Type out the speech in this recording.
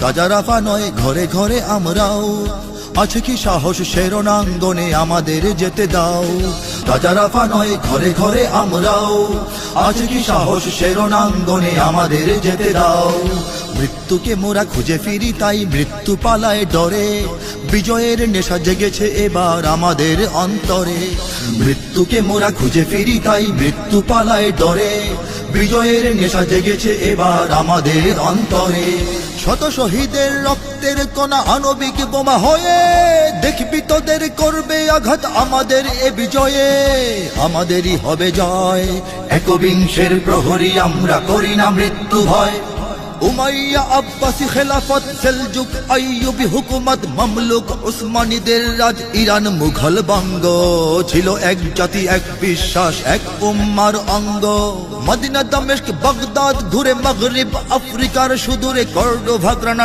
রাজা রাফা নয় ঘরে ঘরে আমরাও, আছে কি সাহস সে রণাঙ্গনে আমাদের যেতে দাও। রাজা রাফা নয় ঘরে ঘরে আমরাও, আছে কি সাহস সে রণাঙ্গনে আমাদের যেতে দাও। মৃত্যুকে মোরা খুঁজে ফিরি তাই মৃত্যু পালায় ডরে, বিজয়ের নেশা জেগেছে এবার আমাদের অন্তরে। মৃত্যুকে মোরা খুঁজে ফিরি তাই মৃত্যু পালায় ডরে, বিজয়ের নেশা জেগেছে এবার আমাদের অন্তরে। শত শহীদের রক্তের কণা আণবিক বোমা হয়ে, দেখবি তোদের করবে আঘাত আমাদের এ বিজয়ে। আমাদেরই হবে জয়, একবিংশের প্রহরী আমরা করি না মৃত্যু ভয়। উমাইয়া আব্বাসী খেলাফত সেলজুক আইয়ুবী হুকুমত মামলুক উসমানীদের রাজ ইরান মুঘল বঙ্গ, ছিল এক জাতি এক বিশ্বাস এক উম্মার অঙ্গ। মদিনা দামেস্ক বাগদাদ ঘুরে মাগরিব আফ্রিকার সুদূরে কর্ডোভা গ্রানাডা